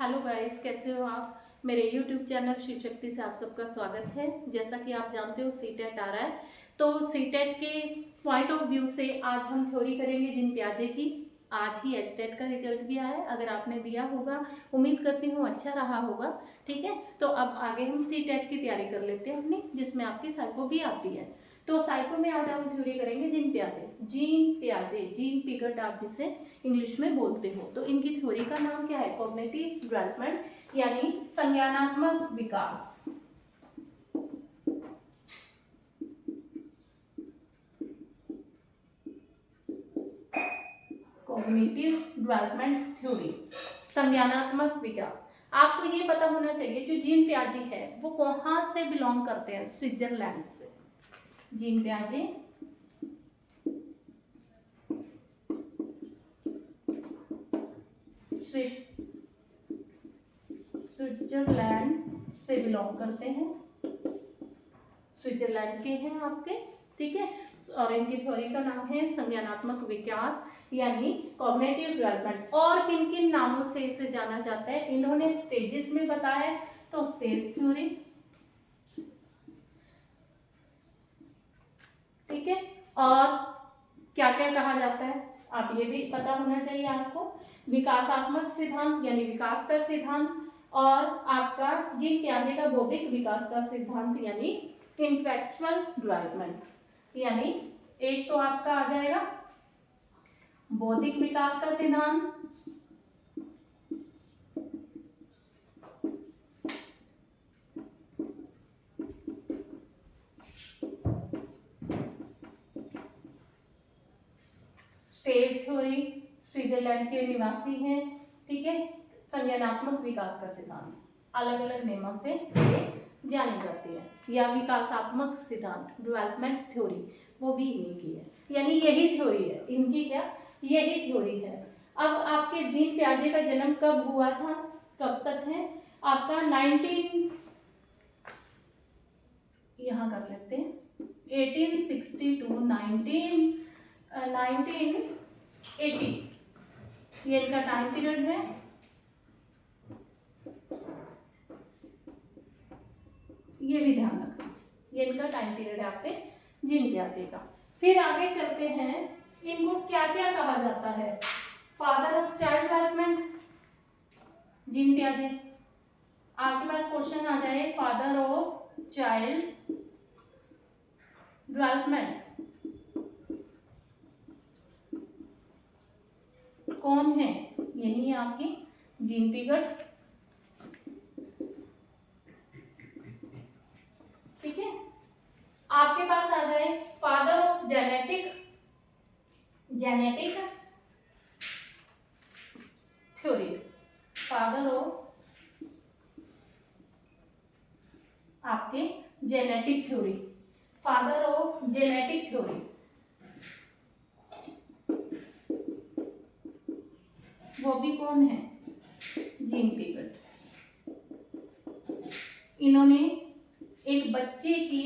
Hello guys, कैसे हो आप। मेरे यूट्यूब चैनल शिव शक्ति से आप सबका स्वागत है। जैसा कि आप जानते हो सीटेट आ रहा है, तो सीटेट के पॉइंट ऑफ व्यू से आज हम थ्योरी करेंगे जिन प्याजे की। आज ही एचटेट का रिजल्ट भी आया है, अगर आपने दिया होगा उम्मीद करती हूँ अच्छा रहा होगा। ठीक है, तो अब आगे हम सीटेट की तैयारी कर लेते हैं अपनी, जिसमें आपकी साइको भी आती है। तो साइको में आज हम थ्योरी करेंगे जिन प्याजे, जीन पिगट आप जिसे इंग्लिश में बोलते हो। तो इनकी थ्योरी का नाम क्या है? कॉग्निटिव डेवलपमेंट यानी संज्ञानात्मक विकास। कॉग्निटिव डेवलपमेंट थ्योरी, संज्ञानात्मक विकास। आपको ये पता होना चाहिए जो जीन पियाजे है वो कहाँ से बिलोंग करते हैं? स्विट्जरलैंड से। जीन पियाजे स्विट्जरलैंड से बिलोंग करते हैं, स्विट्जरलैंड के हैं आपके। ठीक है, और इनकी थ्योरी का नाम है संज्ञानात्मक विकास यानी कॉग्निटिव डेवलपमेंट। और किन किन नामों से इसे जाना जाता है इन्होंने स्टेजेस में बताया। तो स्टेज थ्योरी, ठीक है, और क्या क्या कहा जाता है आप ये भी पता होना चाहिए आपको। विकासात्मक सिद्धांत यानी विकास का सिद्धांत, और आपका जीन पियाजे का बौद्धिक विकास का सिद्धांत यानी इंटेलेक्चुअल डेवलपमेंट। यानी एक तो आपका आ जाएगा बौद्धिक विकास का सिद्धांत, स्टेज थ्योरी, स्विट्जरलैंड के निवासी हैं। ठीक है, संज्ञानात्मक विकास का सिद्धांत अलग अलग नामों से जानी जाती है, या विकासात्मक सिद्धांत डेवलपमेंट थ्योरी, वो भी इन्हीं की है। यानी यही थ्योरी है इनकी, क्या यही थ्योरी है। अब आपके जीन पियाजे का जन्म कब हुआ था, कब तक है आपका 19 यहाँ कर लेते हैं 1862 1980, ये इनका टाइम पीरियड है। ये भी ध्यान रखना, ये इनका टाइम पीरियड है आपके जीन पियाजे का। फिर आगे चलते हैं, इनको क्या क्या कहा जाता है? Father of child development Jean पियाजे। आपके पास क्वेश्चन आ जाए फादर ऑफ चाइल्ड डेवलपमेंट कौन है? यही है आपकी जीन पिगट। ठीक है, आपके पास आ जाए father of genetic theory, father of आपके genetic theory, father of genetic theory वो भी कौन है? Jean Piaget. इन्होंने एक बच्चे की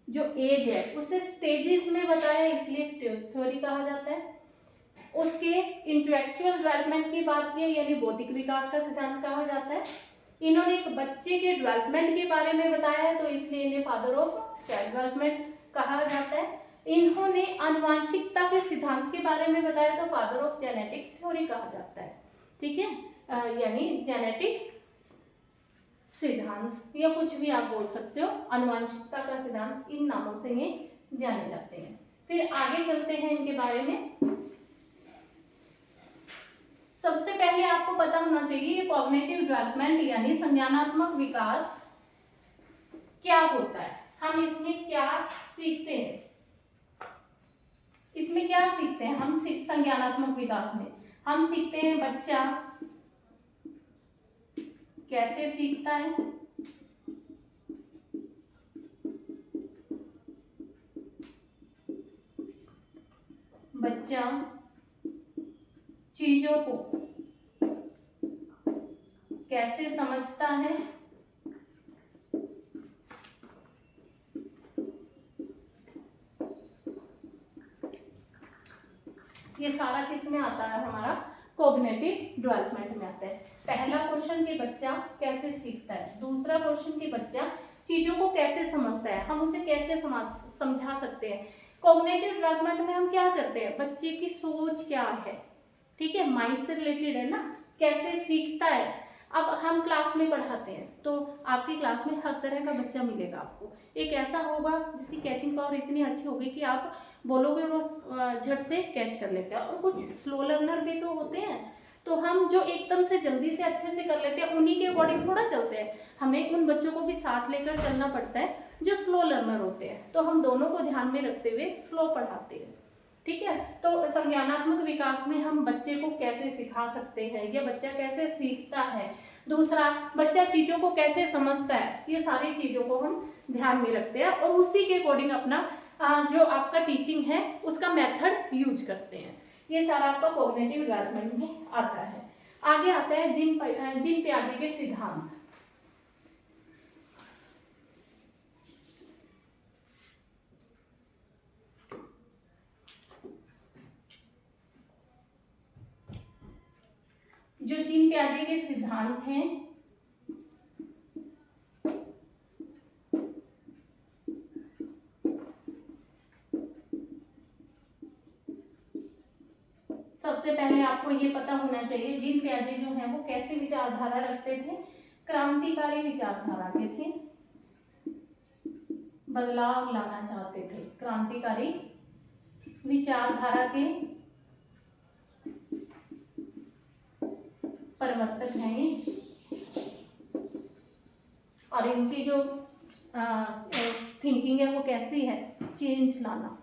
जो एज है उसे स्टेजेस में बताया, इसलिए स्टेज थ्योरी कहा जाता है। उसके इंटेलेक्चुअल डेवलपमेंट की बात की यानी बौद्धिक विकास का सिद्धांत कहा जाता है। इन्होंने एक बच्चे के डेवलपमेंट के बारे में बताया है, तो इसलिए इन्हें फादर ऑफ चाइल्ड डेवलपमेंट कहा जाता है। इन्होंने आनुवांशिकता के सिद्धांत के बारे में बताया, तो फादर ऑफ जेनेटिक थ्योरी कहा जाता है। ठीक है, यानी जेनेटिक सिद्धांत या कुछ भी आप बोल सकते हो, आनुवांशिकता का सिद्धांत, इन नामों से ये जाने जाते हैं। फिर आगे चलते हैं इनके बारे में। सबसे पहले आपको पता होना चाहिए कॉग्निटिव डेवलपमेंट यानी संज्ञानात्मक विकास क्या होता है, हम इसमें क्या सीखते हैं। इसमें क्या सीखते हैं हम? संज्ञानात्मक विकास में हम सीखते हैं बच्चा कैसे सीखता है, बच्चा चीजों को कैसे समझता है, ये सारा किस में आता है? हमारा कॉग्निटिव डेवलपमेंट में आता है। पहले पहला क्वेश्चन कि बच्चा कैसे सीखता है, दूसरा क्वेश्चन कि बच्चा चीजों को कैसे समझता है, हम उसे कैसे समझा सकते हैं। कॉग्निटिव डेवलपमेंट में हम क्या करते हैं, बच्चे की सोच क्या है, ठीक है, माइंड से रिलेटेड है ना, कैसे सीखता है। अब हम क्लास में पढ़ाते हैं तो आपकी क्लास में हर तरह का बच्चा मिलेगा आपको। एक ऐसा होगा जिसकी कैचिंग पावर इतनी अच्छी होगी कि आप बोलोगे वो झट से कैच कर लेते हैं, और कुछ स्लो लर्नर भी तो होते हैं, तो हम जो एकदम से जल्दी से अच्छे से कर लेते हैं उन्हीं के अकॉर्डिंग थोड़ा चलते हैं, हमें उन बच्चों को भी साथ लेकर चलना पड़ता है जो स्लो लर्नर होते हैं। तो हम दोनों को ध्यान में रखते हुए स्लो पढ़ाते हैं, ठीक है। तो संज्ञानात्मक विकास में हम बच्चे को कैसे सिखा सकते हैं, या बच्चा कैसे सीखता है, दूसरा बच्चा चीजों को कैसे समझता है, ये सारी चीजों को हम ध्यान में रखते हैं और उसी के अकॉर्डिंग अपना जो आपका टीचिंग है उसका मेथड यूज करते हैं। ये सारा आपका कॉग्निटिव डेवलपमेंट में आता है। आगे आता है जीन पियाजे के सिद्धांत। जो जीन पियाजे के सिद्धांत हैं, सबसे पहले आपको ये पता होना चाहिए जीन पियाजे जो हैं वो कैसी विचारधारा रखते थे, क्रांतिकारी विचारधारा के थे, बदलाव लाना चाहते थे, क्रांतिकारी विचारधारा के परिवर्तक हैं ये। और इनकी जो थिंकिंग है वो कैसी है, चेंज लाना,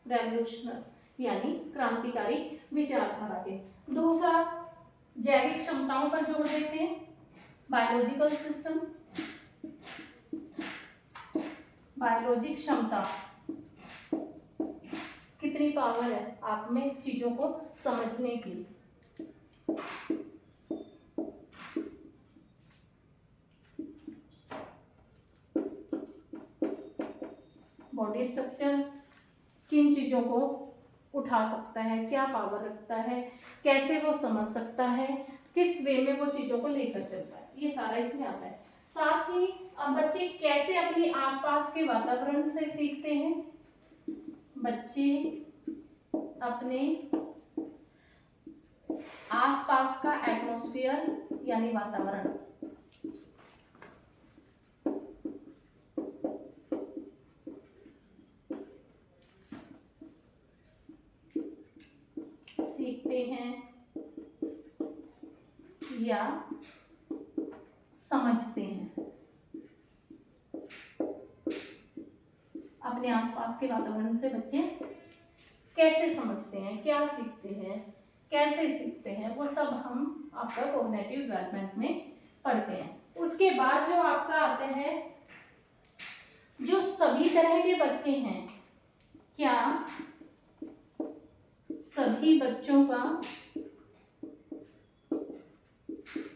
रेवोल्यूशनर यानी क्रांतिकारी विचारधारा के। दूसरा जैविक क्षमताओं पर जोर देते हैं, बायोलॉजिकल सिस्टम, बायोलॉजिक क्षमता, कितनी पावर है आप में चीजों को समझने की। बॉडी स्ट्रक्चर किन चीजों को उठा सकता है, क्या पावर रखता है, कैसे वो समझ सकता है, किस वे में वो चीजों को लेकर चलता है, ये सारा इसमें आता है। साथ ही अब बच्चे कैसे अपने आसपास के वातावरण से सीखते हैं, बच्चे अपने आसपास का एटमॉस्फेयर यानी वातावरण सीखते हैं या समझते हैं। अपने आसपास के वातावरण से बच्चे कैसे समझते हैं, क्या सीखते हैं, कैसे सीखते हैं, वो सब हम आपका कॉग्निटिव डेवलपमेंट में पढ़ते हैं। उसके बाद जो आपका आता है, जो सभी तरह के बच्चे हैं, क्या सभी बच्चों का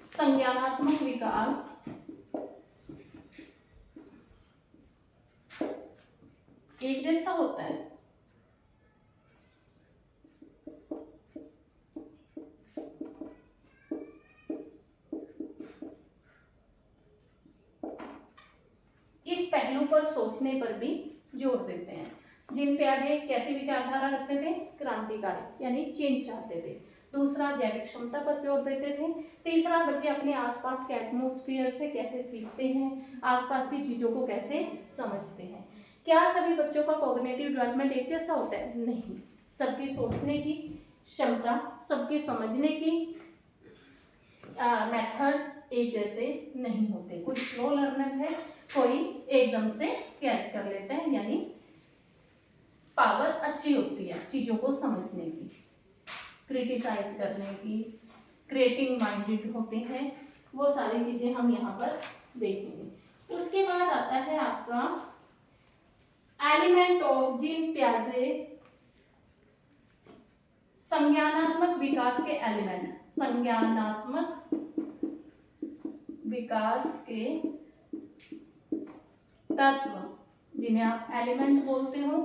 संज्ञानात्मक विकास एक जैसा होता है? इस पहलू पर सोचने पर भी जोर देते हैं। जीन पियाजे कैसी विचारधारा रखते थे, क्रांतिकारी यानी चेंज चाहते थे। दूसरा जैविक क्षमता पर जोर देते थे। तीसरा बच्चे अपने आसपास के एटमॉस्फेयर से कैसे सीखते हैं, आसपास की चीजों को कैसे समझते हैं। क्या सभी बच्चों का कॉग्निटिव डेवलपमेंट एक जैसा होता है? नहीं, सबकी सोचने की क्षमता, सबके समझने की मेथड एक जैसे नहीं होते। कोई स्लो लर्नर है, कोई एकदम से कैच कर लेता है, यानी पावर अच्छी होती है चीजों को समझने की, क्रिटिसाइज करने की, क्रिएटिंग माइंडेड होते हैं, वो सारी चीजें हम यहाँ पर देखेंगे। उसके बाद आता है आपका एलिमेंट ऑफ जीन पियाजे, संज्ञानात्मक विकास के एलिमेंट, संज्ञानात्मक विकास के तत्व जिन्हें आप एलिमेंट बोलते हो,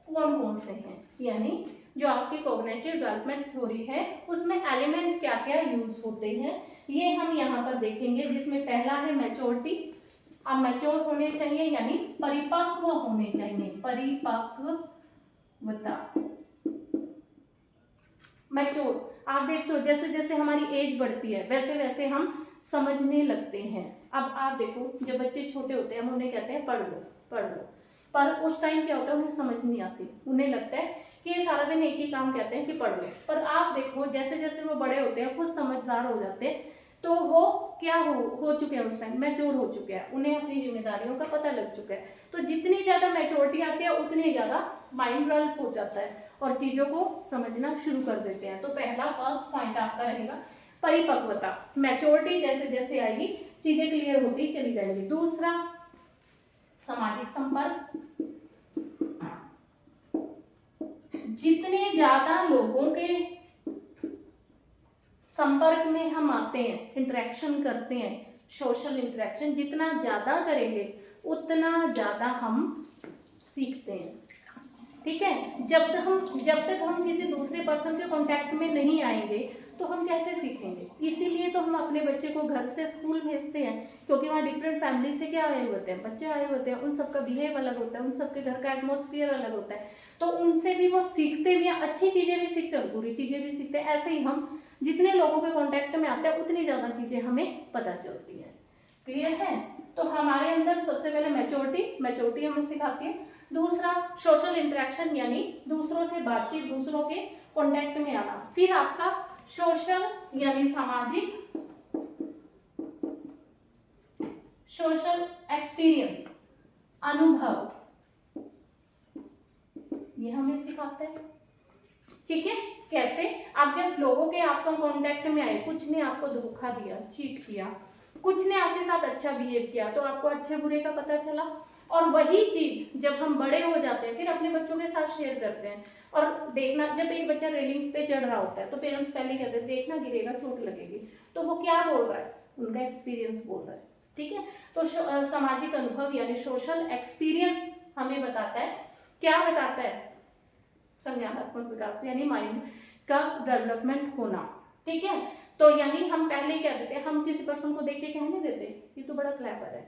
कौन कौन से हैं, यानी जो आपकी कॉग्निटिव डेवलपमेंट थ्योरी है उसमें एलिमेंट क्या क्या यूज होते हैं, ये हम यहाँ पर देखेंगे, जिसमें पहला है मैच्योरिटी। अब मैच्योर होने चाहिए यानी परिपक्व होने चाहिए, परिपक्वता, मैच्योर। आप देखते हो जैसे जैसे हमारी एज बढ़ती है वैसे वैसे हम समझने लगते हैं। अब आप देखो जब बच्चे छोटे होते हैं हम उन्हें कहते हैं पढ़ लो पढ़ लो, पर उस टाइम क्या होता है उन्हें समझ नहीं आती, उन्हें लगता है कि ये सारा दिन एक ही काम कहते हैं कि पढ़ लो। पर आप देखो जैसे जैसे वो बड़े होते हैं, खुद समझदार हो जाते हैं, तो वो क्या हो चुके हैं, उस टाइम मैच्योर हो चुके हैं, उन्हें अपनी जिम्मेदारियों का पता लग चुका है। तो जितनी ज़्यादा मैच्योरिटी आती है उतनी ज़्यादा माइंड डेवलप हो जाता है और चीज़ों को समझना शुरू कर देते हैं। तो पहला फर्स्ट पॉइंट आपका रहेगा परिपक्वता। मैच्योरिटी जैसे जैसे आएगी चीज़ें क्लियर होती चली जाएंगी। दूसरा सामाजिक संपर्क। जितने ज़्यादा लोगों के संपर्क में हम आते हैं, इंटरेक्शन करते हैं, सोशल इंटरेक्शन जितना ज़्यादा करेंगे उतना ज़्यादा हम सीखते हैं। ठीक है, जब तक हम किसी दूसरे पर्सन के कांटेक्ट में नहीं आएंगे तो हम कैसे सीखेंगे। इसीलिए तो हम अपने बच्चे को घर से स्कूल भेजते हैं, क्योंकि वहाँ डिफरेंट फैमिली से क्या आए होते हैं, बच्चे आए होते हैं, उन सबका बिहेव अलग होता है, उन सबके घर का एटमोसफियर अलग होता है, तो उनसे भी वो सीखते भी हैं, अच्छी चीज़ें भी सीखते हैं, बुरी चीज़ें भी सीखते हैं। ऐसे ही हम जितने लोगों के कॉन्टैक्ट में आते हैं उतनी ज़्यादा चीज़ें हमें पता चलती हैं। क्लियर है। तो हमारे अंदर सबसे पहले मैच्योरिटी हमें सिखाती है। दूसरा सोशल इंटरेक्शन यानी दूसरों से बातचीत, दूसरों के कांटेक्ट में आना। फिर आपका सोशल यानी सामाजिक, सोशल एक्सपीरियंस अनुभव, ये हमें सिखाता है। ठीक है, कैसे आप जब लोगों के आपका कांटेक्ट में आए, कुछ ने आपको धोखा दिया, चीट किया, कुछ ने आपके साथ अच्छा बिहेव किया, तो आपको अच्छे बुरे का पता चला। और वही चीज जब हम बड़े हो जाते हैं फिर अपने बच्चों के साथ शेयर करते हैं। और देखना, जब एक बच्चा रेलिंग पे चढ़ रहा होता है तो पेरेंट्स पहले कहते हैं देखना गिरेगा चोट लगेगी, तो वो क्या बोल रहा है, उनका एक्सपीरियंस बोल रहा है। ठीक है, तो सामाजिक अनुभव यानी सोशल एक्सपीरियंस हमें बताता है, क्या बताता है, संज्ञानात्मक विकास यानी माइंड का डेवलपमेंट होना। ठीक है, तो यानी हम पहले क्या देते हैं, हम किसी पर्सन को देख के कहने देते ये तो बड़ा क्लेवर है,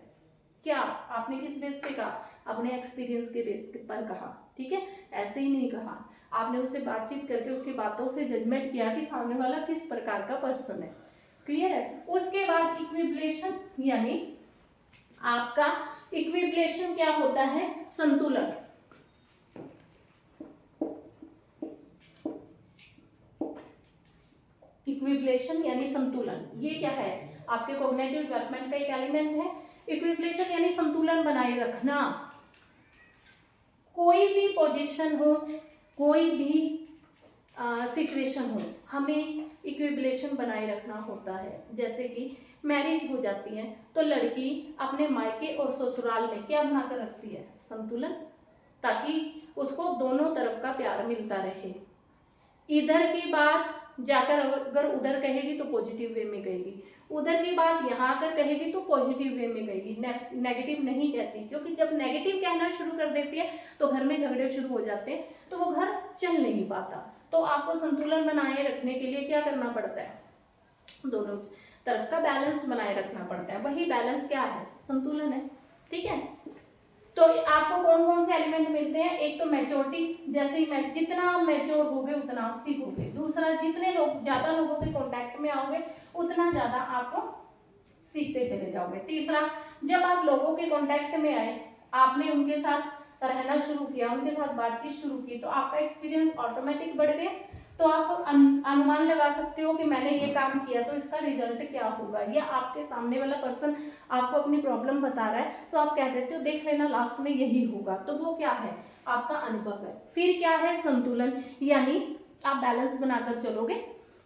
क्या आपने किस बेस पे कहा, अपने एक्सपीरियंस के बेस पर कहा। ठीक है, ऐसे ही नहीं कहा, आपने उससे बातचीत करके उसकी बातों से जजमेंट किया कि सामने वाला किस प्रकार का पर्सन है। क्लियर है। उसके बाद इक्विबलेशन यानी आपका इक्विबलेशन क्या होता है, संतुलन। इक्विबलेशन यानी संतुलन, ये क्या है, आपके कॉग्निटिव डेवलपमेंट का एक एलिमेंट है। इक्विबलेशन यानी संतुलन बनाए रखना। कोई भी पोजीशन हो, कोई भी सिचुएशन हो, हमें इक्विबलेशन बनाए रखना होता है। जैसे कि मैरिज हो जाती है तो लड़की अपने मायके और ससुराल में क्या बनाकर रखती है, संतुलन, ताकि उसको दोनों तरफ का प्यार मिलता रहे। इधर की बात जाकर अगर उधर कहेगी तो पॉजिटिव वे में कहेगी, उधर की बात यहाँ आकर कहेगी तो पॉजिटिव वे में कहेगी, नेगेटिव नहीं कहती। क्योंकि जब नेगेटिव कहना शुरू कर देती है तो घर में झगड़े शुरू हो जाते हैं, तो वो घर चल नहीं पाता। तो आपको संतुलन बनाए रखने के लिए क्या करना पड़ता है, दोनों तरफ का बैलेंस बनाए रखना पड़ता है। वही बैलेंस क्या है, संतुलन है। ठीक है, तो आपको कौन कौन से एलिमेंट मिलते हैं, एक तो मैच्योरिटी, जैसे ही जितना मैच्योर होगे उतना आप सीखोगे। दूसरा, जितने लोग ज्यादा लोगों के कांटेक्ट में आओगे उतना ज्यादा आपको सीखते चले जाओगे। तीसरा, जब आप लोगों के कांटेक्ट में आए, आपने उनके साथ रहना शुरू किया, उनके साथ बातचीत शुरू की, तो आपका एक्सपीरियंस ऑटोमेटिक बढ़ गया। तो आप अनुमान लगा सकते हो कि मैंने ये काम किया तो इसका रिजल्ट क्या होगा, या आपके सामने वाला पर्सन आपको अपनी प्रॉब्लम बता रहा है तो आप कह देते हो देख लेना लास्ट में यही होगा, तो वो क्या है, आपका अनुभव है। फिर क्या है, संतुलन, यानी आप बैलेंस बनाकर चलोगे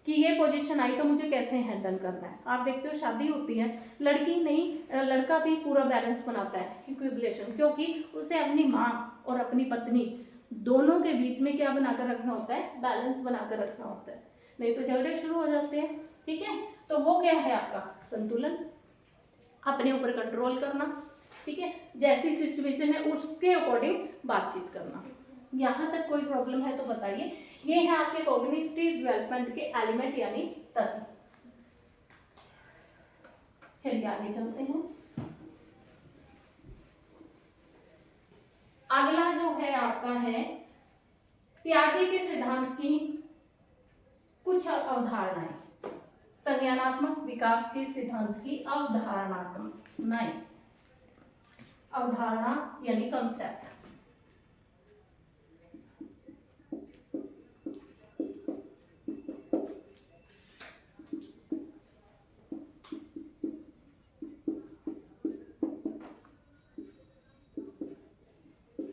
कि ये पोजीशन आई तो मुझे कैसे हैंडल करना है। आप देखते हो शादी होती है, लड़की नहीं लड़का भी पूरा बैलेंस बनाता है, इक्विबलेशन, क्योंकि उसे अपनी माँ और अपनी पत्नी दोनों के बीच में क्या बनाकर रखना होता है, बैलेंस बनाकर रखना होता है, नहीं तो झगड़े शुरू हो जाते हैं। ठीक है, तो वो क्या है आपका संतुलन, अपने ऊपर कंट्रोल करना। ठीक है, जैसी सिचुएशन है उसके अकॉर्डिंग बातचीत करना। यहाँ तक कोई प्रॉब्लम है तो बताइए। ये है आपके कॉग्निटिव डेवलपमेंट के एलिमेंट यानी तत्व। चलिए आगे चलते हैं। अगला जो है आपका है पियाजे के सिद्धांत की कुछ अवधारणाएं। संज्ञानात्मक विकास के सिद्धांत की अवधारणात्मक अवधारणा यानी कंसेप्ट।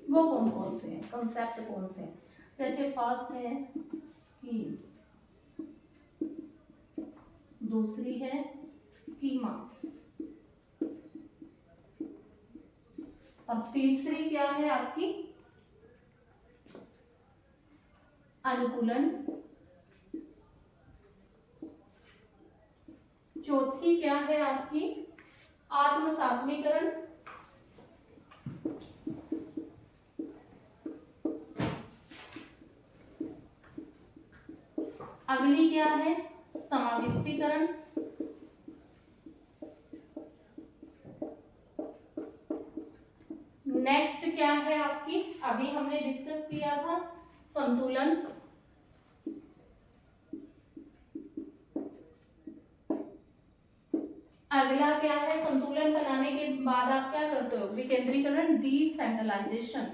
वो कौन कौन से हैं, कंसेप्ट कौन से हैं? जैसे फर्स्ट है स्कीम, दूसरी है स्कीमा, अब तीसरी क्या है आपकी अनुकूलन, चौथी क्या है आपकी आत्मसात्मीकरण, अगली क्या है समाविष्टीकरण, नेक्स्ट क्या है आपकी अभी हमने डिस्कस किया था संतुलन, अगला क्या है संतुलन बनाने के बाद आप क्या करते हो विकेंद्रीकरण डिसेंट्रलाइजेशन,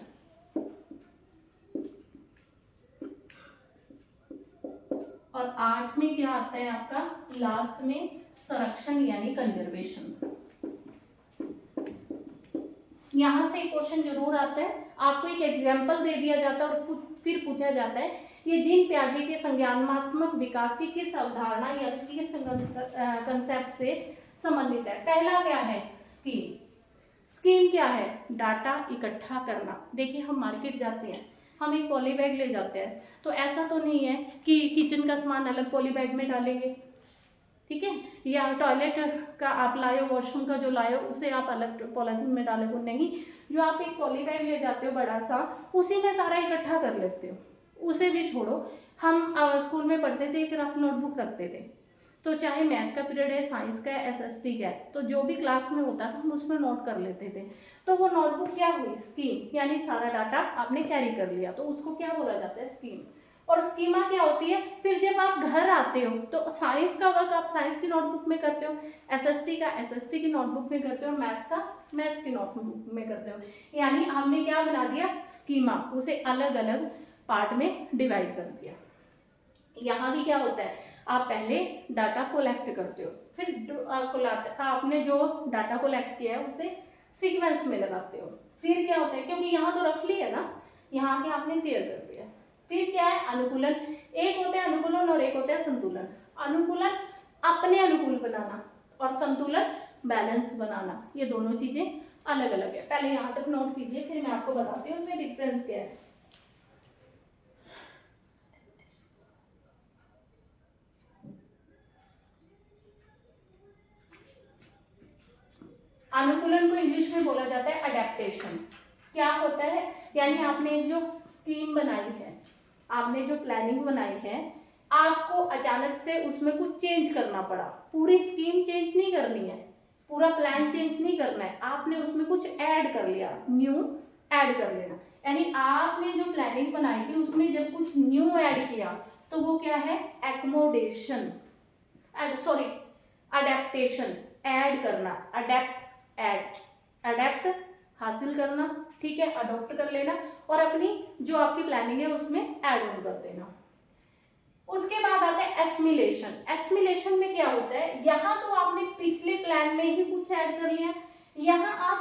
और 8 में क्या आता है आपका लास्ट में संरक्षण यानी कंजर्वेशन। यहां से क्वेश्चन जरूर आता है, आपको एक एग्जाम्पल दे दिया जाता है और फिर पूछा जाता है ये जीन पियाजे के संज्ञानात्मक विकास की किस अवधारणा या किस कंसेप्ट से संबंधित है। पहला क्या है स्कीम, स्कीम क्या है डाटा इकट्ठा करना। देखिए हम मार्केट जाते हैं, हम एक पॉली बैग ले जाते हैं, तो ऐसा तो नहीं है कि किचन का सामान अलग पॉली बैग में डालेंगे, ठीक है, या टॉयलेट का आप लाए हो वॉशरूम का जो लाए हो उसे आप अलग पॉलीथीन में डालोगे, नहीं, जो आप एक पॉली बैग ले जाते हो बड़ा सा उसी में सारा इकट्ठा कर लेते हो। उसे भी छोड़ो, हम स्कूल में पढ़ते थे एक रफ नोटबुक रखते थे, तो चाहे मैथ का पीरियड है, साइंस का है, एसएसटी का है, तो जो भी क्लास में होता था हम उसमें नोट कर लेते थे। तो वो नोटबुक क्या हुई स्कीम, यानी सारा डाटा आपने कैरी कर लिया, तो उसको क्या बोला जाता है स्कीम। और स्कीमा क्या होती है, फिर जब आप घर आते हो तो साइंस का वर्क आप साइंस की नोटबुक में करते हो, एसएसटी का एसएसटी की नोटबुक में करते हो, मैथ्स का मैथ्स की नोटबुक में करते हो। यानी हमने क्या बना दिया स्कीमा, उसे अलग अलग पार्ट में डिवाइड कर दिया। यहाँ भी क्या होता है आप पहले डाटा कोलेक्ट करते हो, फिर आपने जो डाटा कोलेक्ट किया है उसे सीक्वेंस में लगाते हो, फिर क्या होता है क्योंकि यहाँ तो रफली है ना, यहाँ के आपने फेयर कर दिया। फिर क्या है अनुकूलन, एक होता है अनुकूलन और एक होता है संतुलन। अनुकूलन अपने अनुकूल बनाना और संतुलन बैलेंस बनाना, ये दोनों चीजें अलग अलग है। पहले यहाँ तक नोट कीजिए, फिर मैं आपको बताती हूँ उनमें डिफरेंस क्या है। अनुकूलन को इंग्लिश में बोला जाता है अडेप्टेशन। क्या होता है, यानी आपने जो स्कीम बनाई है, आपने जो प्लानिंग बनाई है, आपको अचानक से उसमें कुछ चेंज करना पड़ा। पूरी स्कीम चेंज नहीं करनी है, पूरा प्लान चेंज नहीं करना है, आपने उसमें कुछ ऐड कर लिया, न्यू ऐड कर लेना। यानी आपने जो प्लानिंग बनाई थी उसमें जब कुछ न्यू ऐड किया तो वो क्या है एक्मोडेशन, सॉरी अडेप्टेशन, ऐड करना, अडेप्ट हासिल करना, ठीक है, अडॉप्ट कर लेना और अपनी जो आपकी प्लानिंग है उसमें ऐड ऑन कर देना। उसके बाद आता है एस्मिलेशन। एस्मिलेशन में क्या होता है, यहाँ तो आपने पिछले प्लान में ही कुछ ऐड कर लिया, यहाँ आप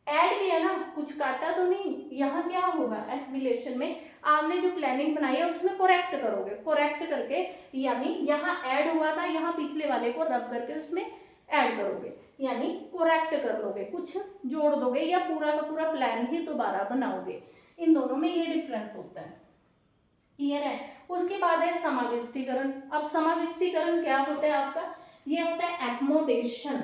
ऐड किया ना, कुछ काटा तो नहीं। यहाँ क्या होगा एस्मिलेशन में, आपने जो प्लानिंग बनाई है उसमें करेक्ट करोगे, करेक्ट करके यानी यहाँ ऐड हुआ था, यहाँ पिछले वाले को रब करके उसमें ऐड करोगे, यानी करेक्ट कर लोगे, कुछ जोड़ दोगे या पूरा का पूरा प्लान ही दोबारा बनाओगे। इन दोनों में ये डिफरेंस होता है, क्लियर है। उसके बाद है समाविष्टीकरण। अब समाविष्टीकरण क्या होता है आपका, ये होता है एक्मोडेशन।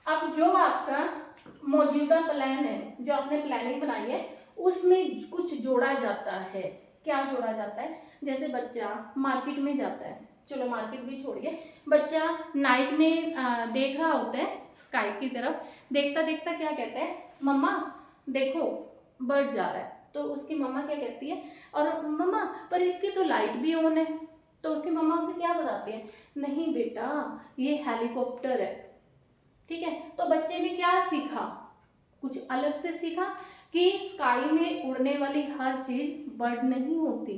अब जो आपका मौजूदा प्लान है, जो आपने प्लानिंग बनाई है उसमें कुछ जोड़ा जाता है, क्या जोड़ा जाता है, जैसे बच्चा मार्केट में जाता है, चलो मार्केट भी छोड़िए, बच्चा नाइट में देख रहा होता है स्काई की तरफ, देखता देखता क्या कहता है, मम्मा देखो बर्ड जा रहा है। तो उसकी मम्मा क्या कहती है, और मम्मा पर इसकी तो लाइट भी ऑन है। तो उसकी मम्मा उसे क्या बताती है, नहीं बेटा ये हेलीकॉप्टर है। ठीक है, तो बच्चे ने क्या सीखा, कुछ अलग से सीखा कि स्काई में उड़ने वाली हर चीज बर्ड नहीं होती,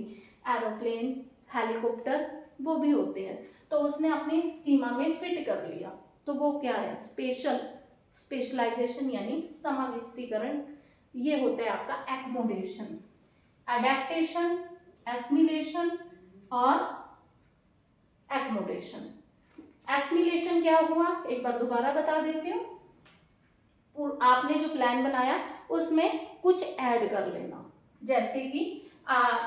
एरोप्लेन, हेलीकॉप्टर वो भी होते हैं। तो उसने अपनी स्कीमा में फिट कर लिया। तो वो क्या है, स्पेशलाइजेशन यानी समाविष्टीकरण। ये होता है आपका एकोमोडेशन, एडेप्टेशन, एसिमिलेशन और एकोमोडेशन। एसिमिलेशन क्या हुआ, एक बार दोबारा बता देती हूँ। आपने जो प्लान बनाया उसमें कुछ ऐड कर लेना, जैसे कि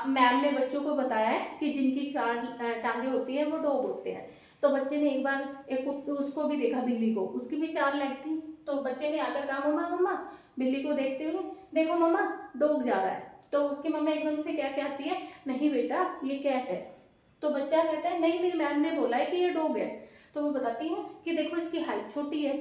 मैम ने बच्चों को बताया है कि जिनकी 4 टांगे होती है वो डॉग होते हैं। तो बच्चे ने एक बार एक उसको भी देखा, बिल्ली को, उसकी भी 4 लेग थी। तो बच्चे ने आकर कहा, मम्मा मम्मा, बिल्ली को देखते हुए, देखो मम्मा डॉग जा रहा है। तो उसकी मम्मा एकदम से क्या कहती है, नहीं बेटा ये कैट है। तो बच्चा कहता है, नहीं मेरी मैम ने बोला है कि ये डॉग है। तो वो बताती है कि देखो इसकी हाइट छोटी है,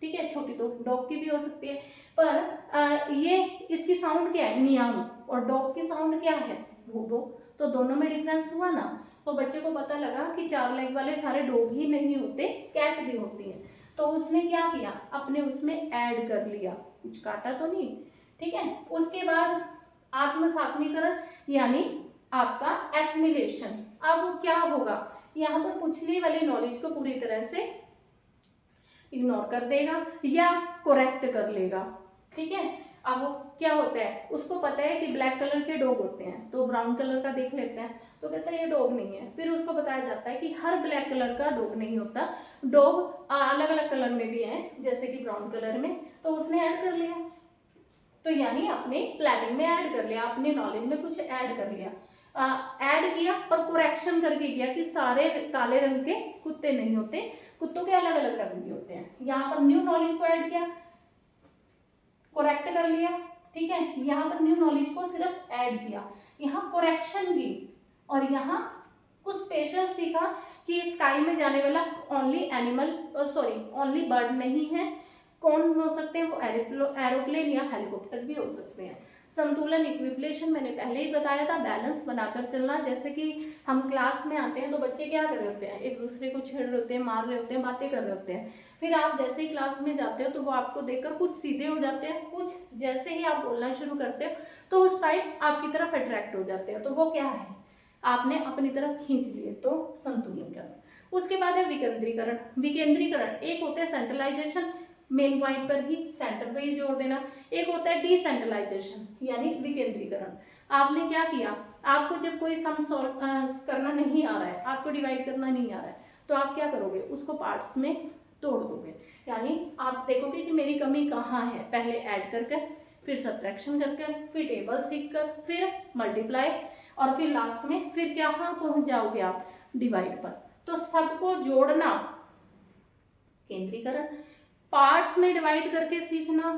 ठीक है, छोटी तो डॉग की भी हो सकती है, पर ये इसकी साउंड क्या है, मियाऊ, और डॉग की साउंड क्या है, भूबो। तो दोनों में डिफरेंस हुआ ना। तो बच्चे को पता लगा कि 4 लेग वाले सारे डॉग ही नहीं होते, कैट भी होती है। तो उसने क्या किया, अपने उसमें ऐड कर लिया, कुछ काटा तो नहीं, ठीक है। उसके बाद आत्मसात्मीकरण यानी आपका एसिमिलेशन। अब क्या होगा, यहाँ पर पिछली वाली नॉलेज को पूरी तरह से इग्नोर कर देगा या करेक्ट कर लेगा, ठीक है। अब वो क्या होता है, उसको पता है कि ब्लैक कलर के डॉग होते हैं, तो ब्राउन कलर का देख लेते हैं, तो कहता है ये डॉग नहीं है। फिर उसको बताया जाता है कि हर ब्लैक कलर का डॉग नहीं होता, डॉग अलग अलग कलर में भी हैं, जैसे कि ब्राउन कलर में। तो उसने ऐड कर लिया, तो यानी अपने प्लानिंग में ऐड कर लिया, अपने नॉलेज में कुछ ऐड कर लिया, ऐड किया और करेक्शन करके किया कि सारे काले रंग के कुत्ते नहीं होते, कुत्तों के अलग अलग रंग भी होते हैं। यहाँ पर न्यू नॉलेज को ऐड किया, करेक्ट कर लिया, ठीक है। यहाँ पर न्यू नॉलेज को सिर्फ ऐड किया, यहाँ करेक्शन की, और यहाँ कुछ स्पेशल सीखा कि स्काई में जाने वाला ओनली एनिमल, ओनली बर्ड नहीं है, कौन हो सकते हैं वो, एरोप्लेन या हेलीकॉप्टर भी हो सकते हैं। संतुलन, इक्विलिब्रेशन मैंने पहले ही बताया था, बैलेंस बनाकर चलना। जैसे कि हम क्लास में आते हैं तो बच्चे क्या कर रहे होते हैं, एक दूसरे को छेड़ रहे होते हैं, मार रहे होते हैं, बातें कर रहे होते हैं। फिर आप जैसे ही क्लास में जाते हो तो वो आपको देखकर कुछ सीधे हो जाते हैं, कुछ जैसे ही आप बोलना शुरू करते हो तो उस टाइप आपकी तरफ अट्रैक्ट हो जाते हैं। तो वो क्या है, आपने अपनी तरफ खींच लिए, तो संतुलन। उसके बाद है विकेंद्रीकरण। विकेंद्रीकरण एक होता है सेंट्रलाइजेशन, मेन पॉइंट पर ही, सेंटर पर ही जोड़ देना। एक होता है डिसेंट्रलाइजेशन यानी विकेंद्रीकरण। आपने क्या किया, आपको जब कोई सम सॉल्व करना नहीं आ रहा है, आपको डिवाइड करना नहीं आ रहा है, तो आप क्या करोगे, उसको पार्ट्स में तोड़ दोगे। यानी आप देखोगे कि मेरी कमी कहाँ है, पहले ऐड करके, फिर सब्ट्रैक्शन करके, फिर टेबल सीख कर, फिर मल्टीप्लाई, और फिर लास्ट में फिर क्या पहुंच जाओगे आप, डिवाइड पर। तो सबको जोड़ना केंद्रीकरण, पार्ट्स में डिवाइड करके सीखना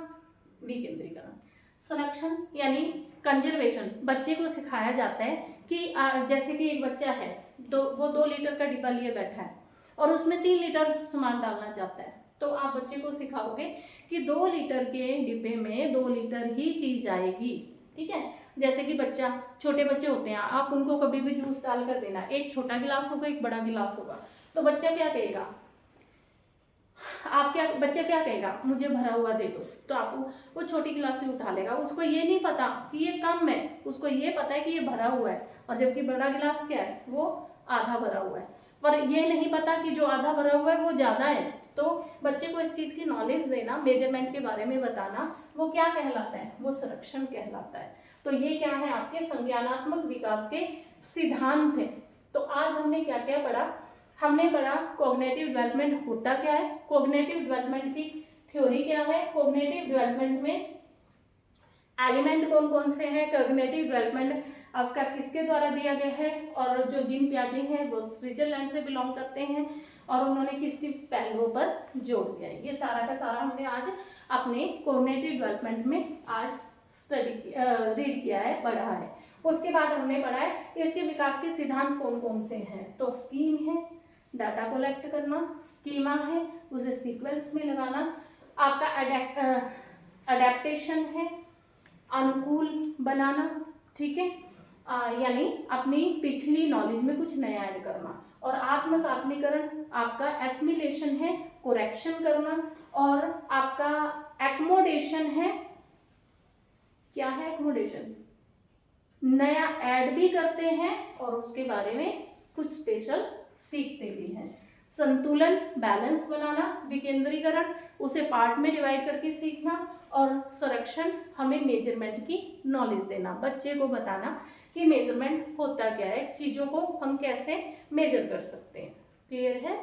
विकेंद्रीकरण। संरक्षण यानी कंजर्वेशन, बच्चे को सिखाया जाता है कि जैसे कि एक बच्चा है, तो वो 2 लीटर का डिब्बा लिए बैठा है और उसमें 3 लीटर सामान डालना चाहता है। तो आप बच्चे को सिखाओगे कि 2 लीटर के डिब्बे में 2 लीटर ही चीज आएगी, ठीक है। जैसे कि छोटे बच्चे होते हैं, आप उनको कभी भी जूस डाल कर देना, एक छोटा गिलास होगा, एक बड़ा गिलास होगा, तो बच्चा क्या कहेगा, बच्चा क्या कहेगा, मुझे भरा हुआ दे दो। तो आप वो छोटी गिलास से उठा लेगा, उसको ये नहीं पता कि ये कम है, उसको ये पता है कि ये भरा हुआ है, और जबकि बड़ा गिलास क्या है, वो आधा भरा हुआ है, पर ये नहीं पता कि जो आधा भरा हुआ है वो ज्यादा है। तो बच्चे को इस चीज की नॉलेज देना, मेजरमेंट के बारे में बताना, वो क्या कहलाता है, वो संरक्षण कहलाता है। तो ये क्या है, आपके संज्ञानात्मक विकास के सिद्धांत है। तो आज हमने क्या क्या पढ़ा, हमने पढ़ा कॉग्निटिव डेवलपमेंट होता क्या है, कॉग्निटिव डेवलपमेंट की थ्योरी क्या है, कॉग्निटिव डेवलपमेंट में एलिमेंट कौन कौन से हैं, कॉग्निटिव डेवलपमेंट आपका किसके द्वारा दिया गया है, और जो जीन पियाजे हैं वो स्विट्जरलैंड से बिलोंग करते हैं, और उन्होंने किस किस पहलुओं पर जोड़ दिया है। ये सारा का सारा हमने आज अपने कॉग्निटिव डेवलपमेंट में आज रीड किया है, पढ़ा है। उसके बाद हमने पढ़ा है इसके विकास के सिद्धांत कौन कौन से हैं। तो स्कीम है, डाटा कलेक्ट करना, स्कीमा है, उसे सीक्वेंस में लगाना, आपका अडेप्टेशन है, अनुकूल बनाना, ठीक है, यानी अपनी पिछली नॉलेज में कुछ नया ऐड करना, और आत्मसात्मीकरण आपका एसिमिलेशन है, कोरेक्शन करना, और आपका एक्मोडेशन है, क्या है एक्मोडेशन, नया ऐड भी करते हैं और उसके बारे में कुछ स्पेशल सीखते भी हैं। संतुलन, बैलेंस बनाना, विकेंद्रीकरण, उसे पार्ट में डिवाइड करके सीखना, और संरक्षण, हमें मेजरमेंट की नॉलेज देना, बच्चे को बताना कि मेजरमेंट होता क्या है, चीज़ों को हम कैसे मेजर कर सकते हैं। क्लियर है?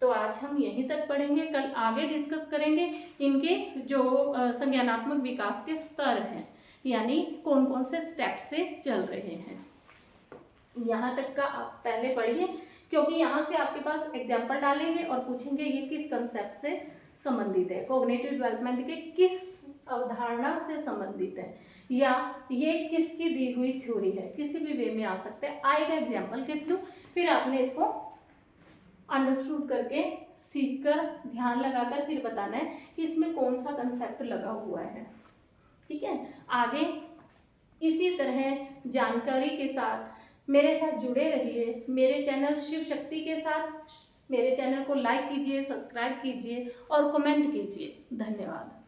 तो आज हम यहीं तक पढ़ेंगे, कल आगे डिस्कस करेंगे इनके जो संज्ञानात्मक विकास के स्तर हैं, यानी कौन कौन से स्टेप से चल रहे हैं। यहाँ तक का आप पहले पढ़िए, क्योंकि यहाँ से आपके पास एग्जाम्पल डालेंगे और पूछेंगे ये किस कंसेप्ट से संबंधित है, कॉग्निटिव डेवलपमेंट के किस अवधारणा से संबंधित है, या ये किसकी दी हुई थ्योरी है, किसी भी वे में आ सकते हैं, आएगा एग्जाम्पल के थ्रू, फिर आपने इसको अंडरस्टूड करके सीख कर ध्यान लगाकर फिर बताना है कि इसमें कौन सा कंसेप्ट लगा हुआ है। ठीक है, आगे इसी तरह जानकारी के साथ मेरे साथ जुड़े रहिए, मेरे चैनल शिव शक्ति के साथ। मेरे चैनल को लाइक कीजिए, सब्सक्राइब कीजिए और कमेंट कीजिए। धन्यवाद।